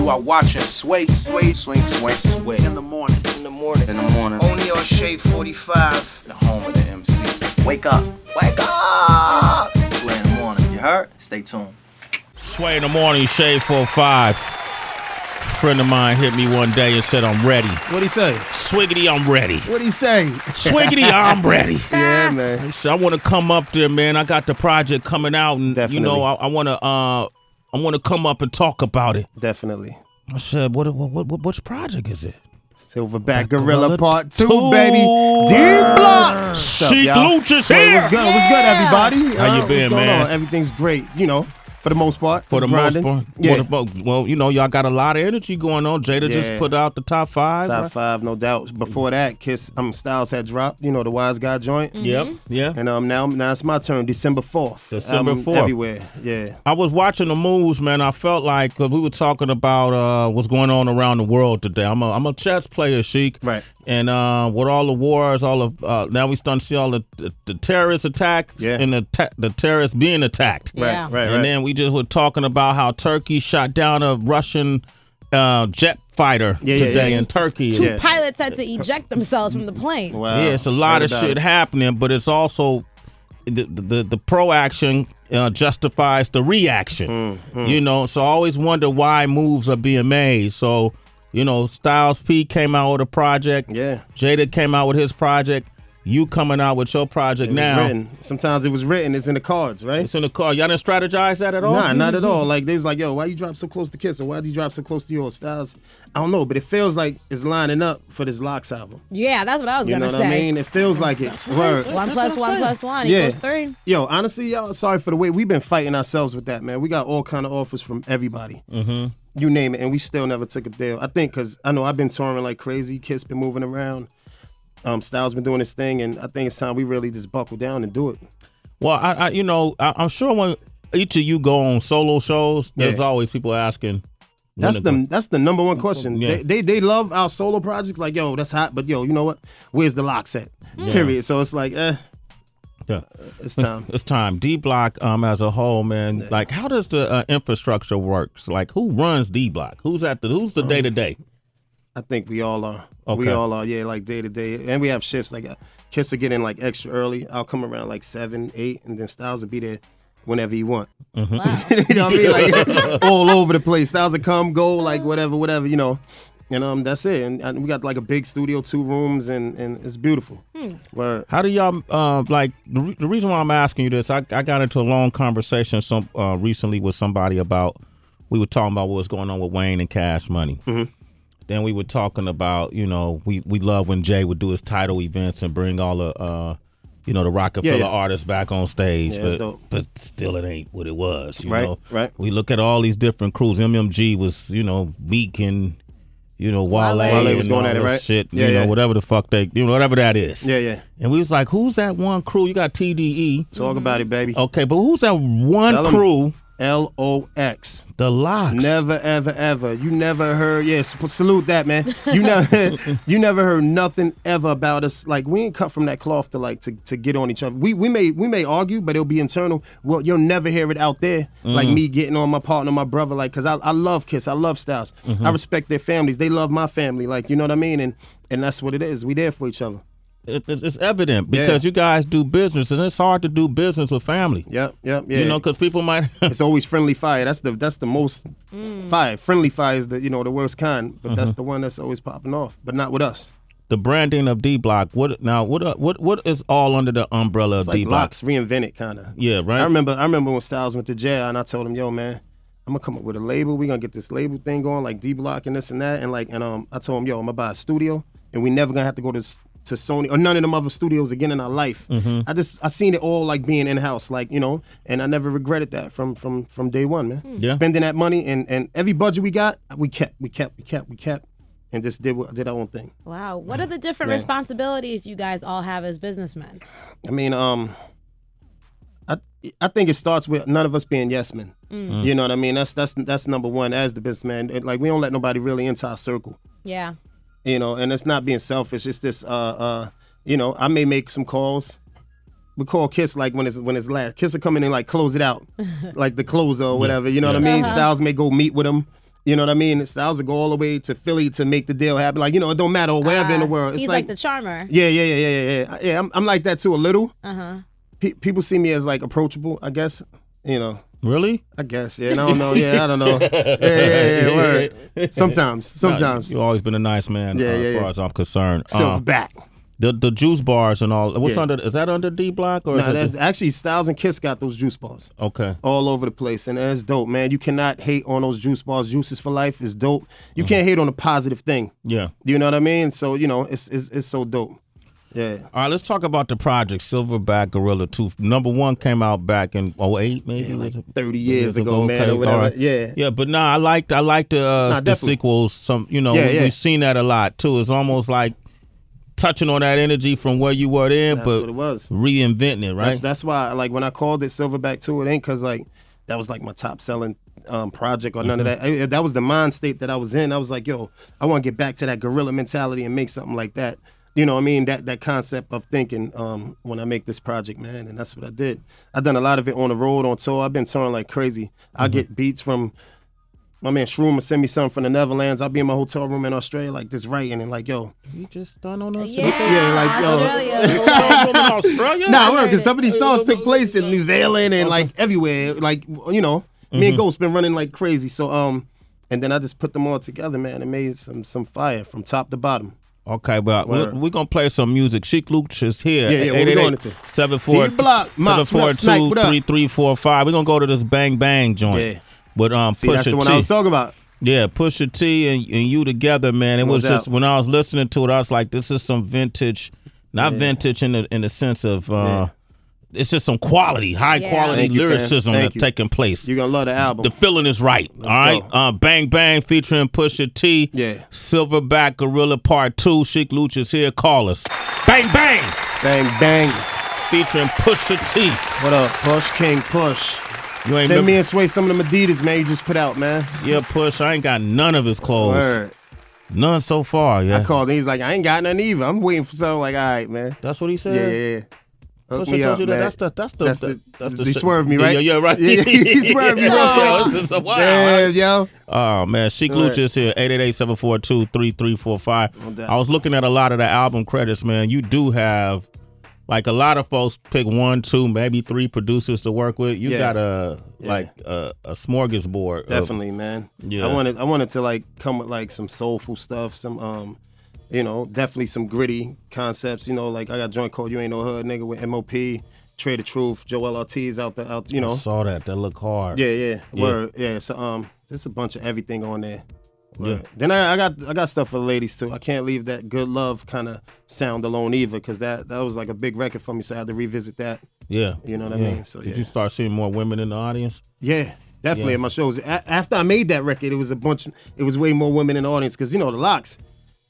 You are watching Sway, Sway, Swing, Sway, Sway. In the morning. Only on Shade 45. The home of the MC. Wake up. Sway in the morning. You heard? Stay tuned. Sway in the morning, Shade 45. A friend of mine hit me one day and said, I'm ready. What'd he say? Swiggity, I'm ready. What'd he say? Swiggity, I'm ready. Yeah, man. He said, I want to come up there, man. I got the project coming out, and Definitely. you know, I want to come up and talk about it. Definitely. I said, which project is it? Silverback Gorilla Part 2, baby. D-Block. Sheek, Louch is here. What's good? What's good, everybody? How you been, what's going man? on? Everything's great, you know, for the most part. For the grinding. most part. Yeah. Well, you know, y'all got a lot of energy going on. Jada just Yeah. put out the top 5. Top right? 5, no doubt. Before that, Styles had dropped, you know, the Wise Guy joint. Yep, yeah. And now it's my turn, December 4th. December 4th. Everywhere, yeah. I was watching the moves, man. I felt like, cause we were talking about what's going on around the world today. I'm a chess player, Sheek. Right. And with all the wars, now we starting to see all the terrorist attacks and the terrorists being attacked. Yeah. Right. And then we just were talking about how Turkey shot down a Russian jet fighter today in Turkey. Two pilots had to eject themselves from the plane. Wow. Yeah, it's a lot of shit happening, but it's also the pro-action justifies the reaction. You know, so I always wonder why moves are being made. So, you know, Styles P came out with a project. Yeah. Jada came out with his project. You coming out with your project now. Written. Sometimes it was written. It's in the cards, right? It's in the car. Y'all didn't strategize that at all? Nah, not at all. Like, they was like, yo, why you drop so close to Kiss? Or why did you drop so close to your Styles? I don't know, but it feels like it's lining up for this Lox'S album. Yeah, that's what I was You know gonna what say. I mean? It feels like it. Word. 1 + 1 + 1 Yeah. equals 3. Yo, honestly, y'all, sorry for the way we've been fighting ourselves with that, man. We got all kind of offers from everybody. Mm-hmm. You name it, and we still never took a deal. I think because I know I've been touring like crazy. Kiss been moving around. Styles been doing his thing, and I think it's time we really just buckle down and do it. Well, I'm sure when each of you go on solo shows, there's always people asking. That's the number one question. Yeah. They love our solo projects. Like, yo, that's hot, but yo, you know what? Where's the Lox'S at? Yeah. Period. So it's like, Yeah. it's time. It's time. D Block as a whole, man. Like, how does the infrastructure works? Like, who runs D Block? Who's the day to day? I think we all are. Okay. We all are, like day to day. And we have shifts. Like Kiss will get in like extra early. I'll come around like 7, 8, and then Styles will be there whenever he want. Wow. You know what I mean? Like all over the place. Styles will come, go, like whatever, you know. And that's it. And we got like a big studio, 2 rooms, and it's beautiful. Word. How do y'all like the reason why I'm asking you this? I got into a long conversation recently with somebody about we were talking about what was going on with Wayne and Cash Money. Mm-hmm. Then we were talking about, you know, we love when Jay would do his title events and bring all the the Rockefeller artists back on stage. Yeah, it's dope. But still it ain't what it was. You Right, know? right. We look at all these different crews. MMG was, you know, Meek and Wale Wale was and going all at it, this right? shit. Yeah, you know, yeah. whatever the fuck whatever that is. Yeah. And we was like, who's that one crew? You got TDE. Talk about it, baby. Okay, but who's that one Tell 'em. crew? LOX. The Lox'S. Never, ever. You never heard. Yes, salute that, man. You never heard nothing ever about us. Like, we ain't cut from that cloth to get on each other. We may argue, but it'll be internal. Well, you'll never hear it out there. Like me getting on my partner, my brother. Like, cause I love Kiss. I love Styles. I respect their families. They love my family. Like, you know what I mean? And that's what it is. We there for each other. It's evident because you guys do business, and it's hard to do business with family. Yep. Yeah. You know, because people might. It's always friendly fire. That's the most fire. Friendly fire is the worst kind, but that's the one that's always popping off. But not with us. The branding of D Block. What is all under the umbrella It's of like D Block? Lox'S reinvented, kind of. Yeah, right. I remember when Styles went to jail, and I told him, yo, man, I'm gonna come up with a label. We gonna get this label thing going, like D Block and this and that, and I told him, yo, I'm gonna buy a studio, and we never gonna have to go to Sony or none of them other studios again in our life. I seen it all like being in house, like, you know, and I never regretted that from day one, man. Yeah. Spending that money and every budget we got, we kept, and just did our own thing. Wow. What are the different responsibilities you guys all have as businessmen? I mean, I think it starts with none of us being yes men. You know what I mean? That's number one as the businessman. Like, we don't let nobody really into our circle. Yeah. You know, and it's not being selfish. It's this, you know, I may make some calls. We call Kiss like when it's last. Kiss will come in and like close it out, like the closer or whatever. You know what I mean? Styles may go meet with him, You know what I mean? Styles will go all the way to Philly to make the deal happen. Like, you know, it don't matter wherever in the world. It's He's like the charmer. Yeah. I'm like that too a little. Uh-huh. People see me as like approachable, I guess. You know. Really? I guess. Yeah, I don't know. Yeah, I don't know. Yeah. Word. Sometimes. You've always been a nice man, as far as I'm concerned. Silverback. The juice bars and all. What's under? Is that under D Block or? No, actually Styles and Kiss got those juice bars. Okay. All over the place, and it's dope, man. You cannot hate on those juice bars. Juices for life is dope. You can't hate on a positive thing. Yeah. You know what I mean? So you know, it's so dope. Yeah. All right, let's talk about the project Silverback Gorilla 2. Number 1 came out back in 08, maybe like 30 years ago, man, okay, or whatever. right. Yeah. Yeah, but I like the sequels. Some, we've seen that a lot too. It's almost like touching on that energy from where you were then, that's but what it was. Reinventing it, right? That's why, like, when I called it Silverback 2, it ain't because, like, that was, like, my top-selling project or none of that. That was the mind state that I was in. I was like, yo, I want to get back to that gorilla mentality and make something like that. You know what I mean? That concept of thinking when I make this project, man, and that's what I did. I've done a lot of it on the road, on tour. I've been touring like crazy. I get beats from... My man Shroom will send me something from the Netherlands. I'll be in my hotel room in Australia like this writing and like, yo. You just done on us? Yeah, like, yo. Australia? Nah, because some of these songs took place in New Zealand and like everywhere. Like, me and Ghost been running like crazy. So, and then I just put them all together, man, and made some fire from top to bottom. Okay, but we're going to play some music. Sheek Louch is here. Yeah, what we going into? 742-3345. We're going to go to this Bang Bang joint. Yeah. But See, that's the one I was talking about. Yeah, Pusha T and you together, man. It was just, when I was listening to it, I was like, this is some vintage, not vintage in the sense of, it's just some quality, high quality lyricism that's taking place. You're going to love the album. The feeling is right. All right. Bang Bang featuring Pusha T. Yeah. Silverback Gorilla Part 2. Sheek Louch is here. Call us. Bang Bang. Bang Bang. Featuring Pusha T. What up? Push King Push. Send me and Sway some of them Adidas, man, you just put out, man. Yeah, Push. I ain't got none of his clothes. Word. None so far, yeah. I called him. He's like, I ain't got none either. I'm waiting for something. Like, all right, man. That's what he said? Yeah. Hook Pusha me told up, you man. That's the He swerved me, right? Yeah, right. Yeah, he swerved me real quick. This is a wow. Damn, yo. Oh, man. Sheek Louch is here. 888-742-3345. I was looking at a lot of the album credits, man. You do have... Like a lot of folks pick 1, 2, maybe 3 producers to work with. You got a smorgasbord. Definitely, man. Yeah. I wanted to like come with like some soulful stuff, some definitely some gritty concepts. Like I got a joint called You Ain't No Hood Nigga with MOP, Trey the Truth, Joel Ortiz out. I saw that. That look hard. Yeah. Word. Yeah. So there's a bunch of everything on there. Yeah. Then I got stuff for the ladies too. I can't leave that Good Love kind of sound alone either, because that was like a big record for me, so I had to revisit that. Yeah. You know what I mean? So Did you start seeing more women in the audience? Yeah, definitely at my shows. After I made that record, it was way more women in the audience, because the Lox'S.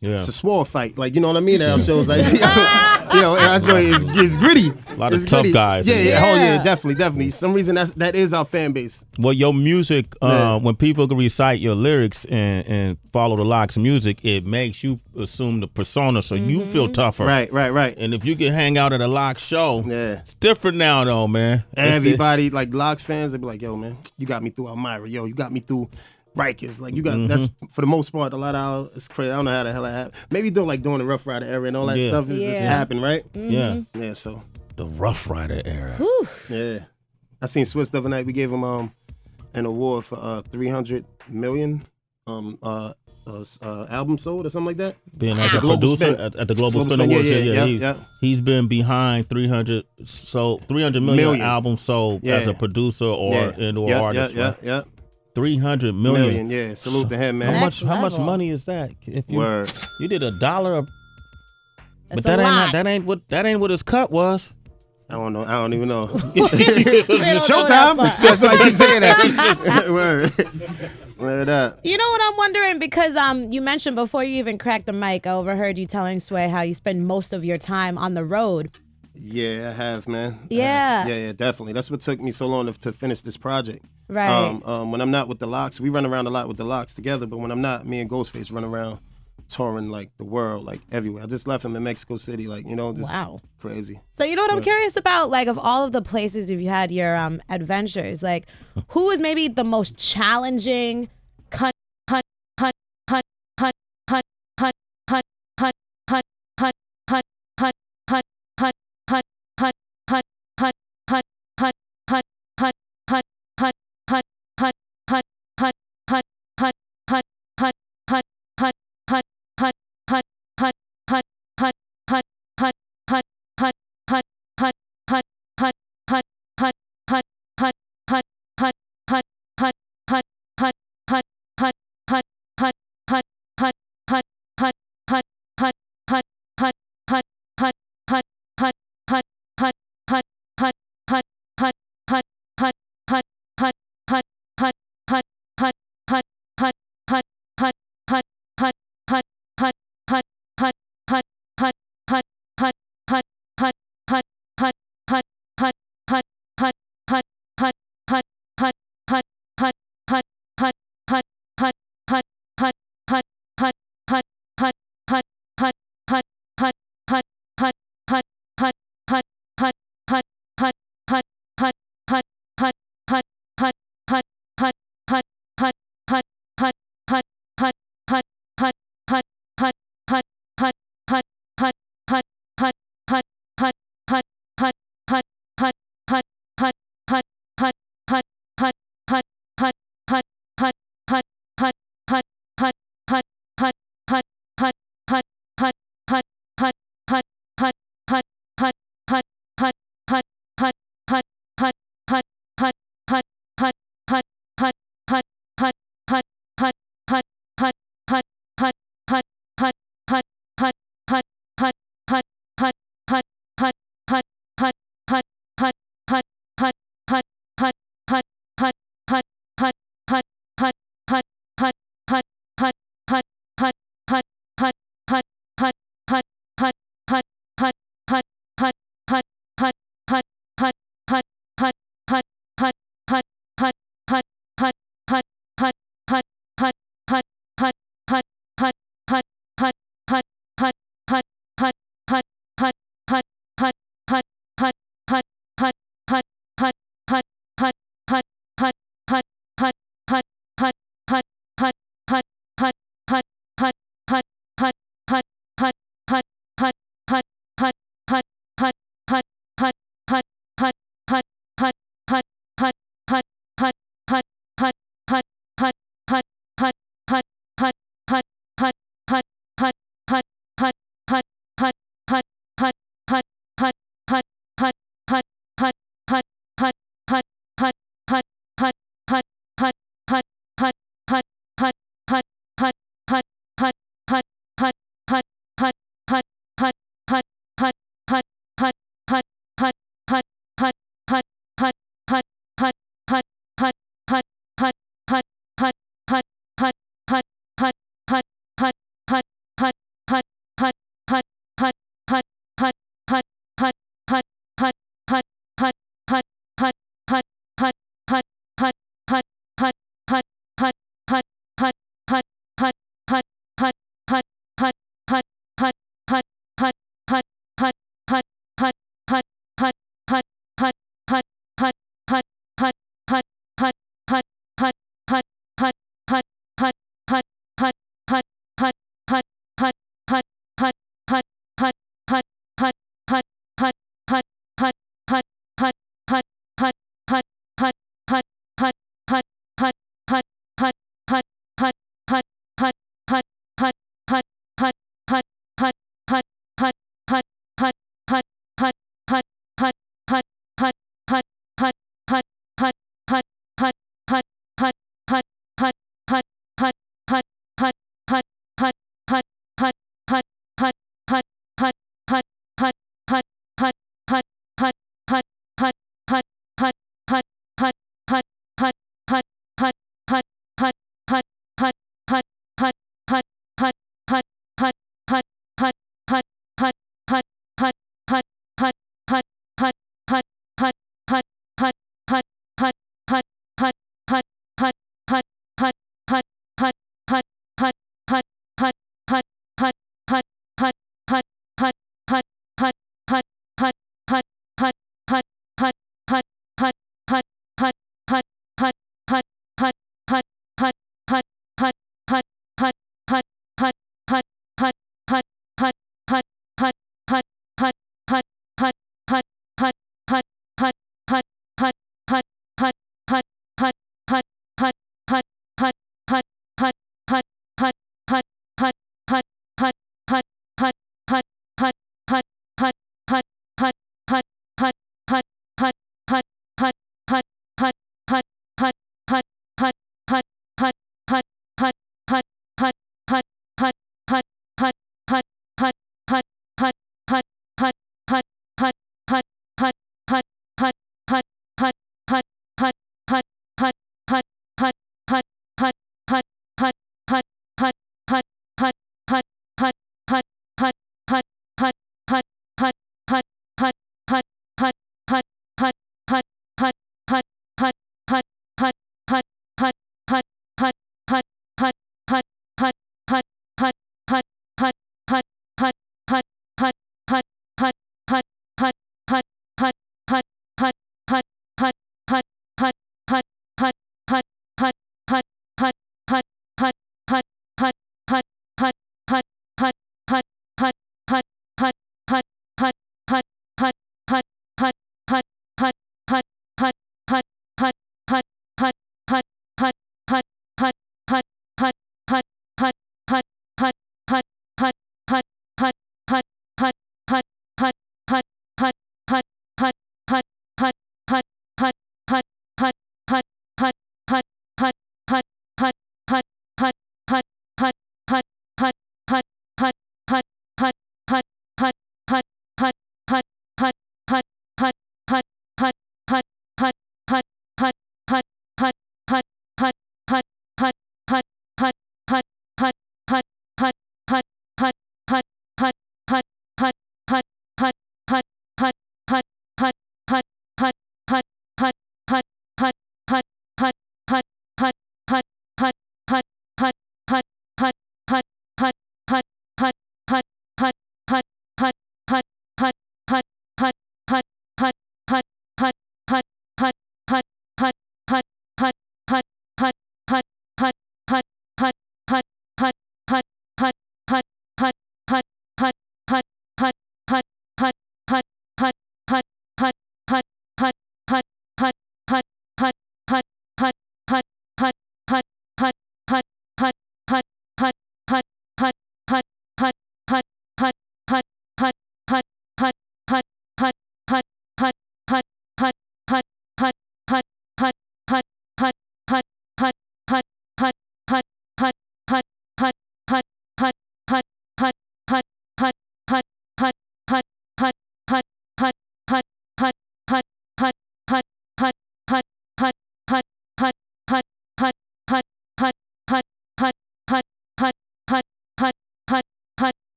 Yeah. It's a swore fight, like, you know what I mean? Our shows, like, and our joint is gritty. A lot of tough guys. Yeah, definitely. Some reason that is our fan base. Well, your music, when people can recite your lyrics and follow the Lox'S music, it makes you assume the persona, so you feel tougher. Right. And if you can hang out at a Lox'S show, it's different now, though, man. Everybody, like Lox'S fans, they be like, yo, man, you got me through Elmira. Yo, you got me through Rikers. Like, you got, that's, for the most part, a lot of it's crazy. I don't know how the hell that happened. Maybe during the Rough Rider era and all that stuff just happened, right? Yeah, so. The Rough Rider era. Whew. Yeah. I seen Swiss the other night. We gave him an award for 300 million album sold or something like that. Being like a producer at the Global Spin Awards. Yeah. He's been behind 300 million albums sold as a producer or artist. Yeah. 300 million. Yeah. Salute to him, man. How much money is that? If you did $1, but that ain't what his cut was. I don't know. I don't even know. Showtime. That's why I keep saying that. Word up. You know what I'm wondering? Because you mentioned before you even cracked the mic, I overheard you telling Sway how you spend most of your time on the road. Yeah, I have, man. Yeah. Yeah, definitely. That's what took me so long to finish this project. Right. When I'm not with the Lox'S, we run around a lot with the Lox'S together, but when I'm not, me and Ghostface run around touring like the world, like everywhere. I just left him in Mexico City, like, just crazy. So you know what I'm curious about? Like, of all of the places you've had your adventures, like, who is maybe the most challenging